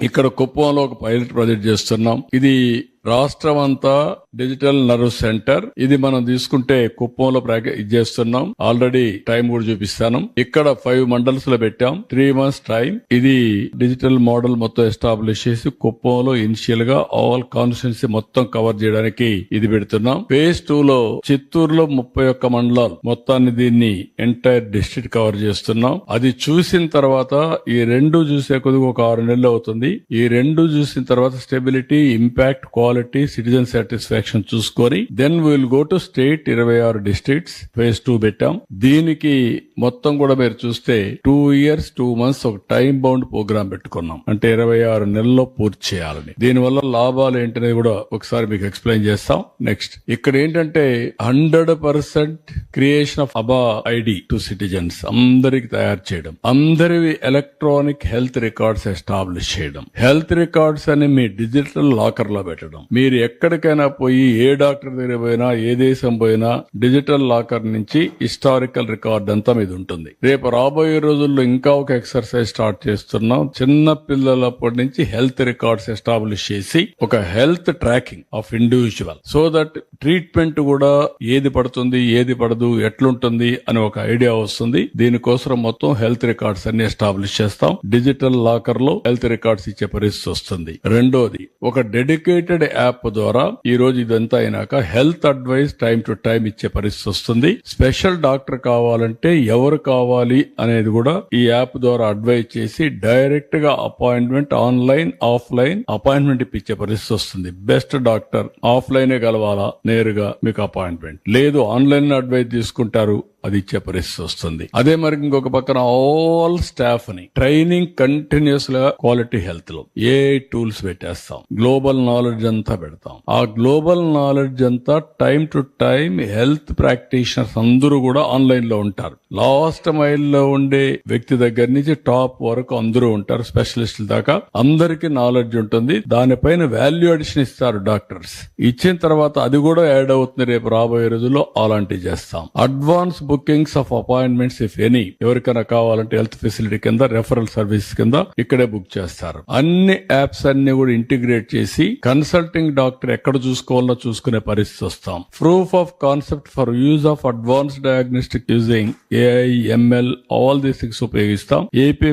ఇక్కడ కుప్పంలో ఒక పైలట్ ప్రాజెక్ట్ చేస్తున్నాం. ఇది రాష్ట్రం అంతా డిజిటల్ నర్వ్ సెంటర్. ఇది మనం తీసుకుంటే కుప్పంలో చేస్తున్నాం. ఆల్రెడీ టైం కూడా చూపిస్తాను. ఇక్కడ 5 మండల్స్ లో పెట్టాం. 3 months టైం. ఇది డిజిటల్ మోడల్ మొత్తం ఎస్టాబ్లిష్ చేసి కుప్పంలో ఇనిషియల్ గా ఆల్ కాన్స్టిట్యున్సీ మొత్తం కవర్ చేయడానికి ఇది పెడుతున్నాం. ఫేజ్ 2 లో చిత్తూరులో 31 మండలాలు మొత్తాన్ని దీన్ని ఎంటైర్ డిస్ట్రిక్ట్ కవర్ చేస్తున్నాం. అది చూసిన తర్వాత ఈ 2 చూసే కొద్దిగా ఒక 6 నెలలు అవుతుంది. ఈ 2 చూసిన తర్వాత stability, impact, quality, citizen satisfaction చూసుకొని then will go to state. 26 districts phase 2 పెట్టాం. దీనికి మొత్తం కూడా మీరు చూస్తే 2 years 2 months ఒక టైం బౌండ్ ప్రోగ్రామ్ పెట్టుకున్నాం. అంటే 26 నెలల్లో పూర్తి చేయాలని. దీనివల్ల లాభాలు ఏంటనేది కూడా ఒకసారి మీకు ఎక్స్ప్లెయిన్ చేస్తాం. నెక్స్ట్ ఇక్కడ ఏంటంటే 100% క్రియేషన్ ఆఫ్ అబా ఐడి టు సిటిజన్స్ అందరికి తయారు చేయడం, అందరివి ఎలక్ట్రానిక్ హెల్త్ రికార్డ్స్ ఎస్టాబ్లిష్ చేయడం, హెల్త్ రికార్డ్స్ అని మీ డిజిటల్ లాకర్ లో పెట్టడం. మీరు ఎక్కడికైనా పోయి ఏ డాక్టర్ దగ్గర పోయినా, ఏ దేశం పోయినా డిజిటల్ లాకర్ నుంచి హిస్టారికల్ రికార్డ్ అంతా మీద ఉంటుంది. రేపు రాబోయే రోజుల్లో ఇంకా ఒక ఎక్సర్సైజ్ స్టార్ట్ చేస్తున్నాం. చిన్న పిల్లలప్పటి నుంచి హెల్త్ రికార్డ్స్ ఎస్టాబ్లిష్ చేసి ఒక health tracking of individual, so that treatment కూడా ఏది పడుతుంది, ఏది పడదు, ఎట్లుంటుంది అని ఒక ఐడియా వస్తుంది. దీనికోసం మొత్తం హెల్త్ రికార్డ్స్ అన్ని ఎస్టాబ్లిష్ చేస్తాం. డిజిటల్ లాకర్ లో హెల్త్ రికార్డ్స్ ఇచ్చే పరిస్థితి వస్తుంది. రెండోది ఒక డెడికేటెడ్ యాప్ ద్వారా ఈ రోజు ఇదంతా అయినాక health advice time to time ఇచ్చే పరిస్థితి వస్తుంది. స్పెషల్ డాక్టర్ కావాలంటే ఎవరు కావాలి అనేది కూడా ఈ యాప్ ద్వారా అడ్వైజ్ చేసి డైరెక్ట్ గా అపాయింట్మెంట్, ఆన్లైన్, ఆఫ్లైన్ అపాయింట్మెంట్ ఇప్పించే పరిస్థితి వస్తుంది. బెస్ట్ డాక్టర్ ఆఫ్లైనే కలవాలా, నేరుగా మీకు అపాయింట్మెంట్ లేదు, ఆన్లైన్ అడ్వైజ్ తీసుకుంటారు, అది ఇచ్చే పరిస్థితి వస్తుంది. అదే మరి ఇంకొక పక్కన ఆల్ స్టాఫ్ ని ట్రైనింగ్ కంటిన్యూస్ గా క్వాలిటీ హెల్త్ లో ఏ టూల్స్ పెట్టేస్తాం. గ్లోబల్ నాలెడ్జ్ అంతా పెడతాం. ఆ గ్లోబల్ నాలెడ్జ్ అంతా time to time health practitioners అందరూ కూడా ఆన్లైన్ లో ఉంటారు. లాస్ట్ మైల్ లో ఉండే వ్యక్తి దగ్గర నుంచి టాప్ వరకు అందరూ ఉంటారు. స్పెషలిస్టుల దాకా అందరికి నాలెడ్జ్ ఉంటుంది. దానిపైన వాల్యూ అడిషన్ ఇస్తారు డాక్టర్స్. ఇచ్చిన తర్వాత అది కూడా యాడ్ అవుతుంది. రేపు రాబోయే రోజుల్లో అలాంటివి చేస్తాం. Advance bookings of appointments if any, ఎవరికైనా కావాలంటే హెల్త్ ఫెసిలిటీ కింద, రెఫరల్ సర్వీస్ కింద ఇక్కడే బుక్ చేస్తారు. అన్ని యాప్స్ అన్ని కూడా ఇంటిగ్రేట్ చేసి కన్సల్టింగ్ డాక్టర్ ఎక్కడ చూసుకోవాలో చూసుకునే పరిస్థితి వస్తాం. Proof of concept for use of advance diagnostic using AI, ML, all these things ఉపయోగిస్తాం. ఏపీ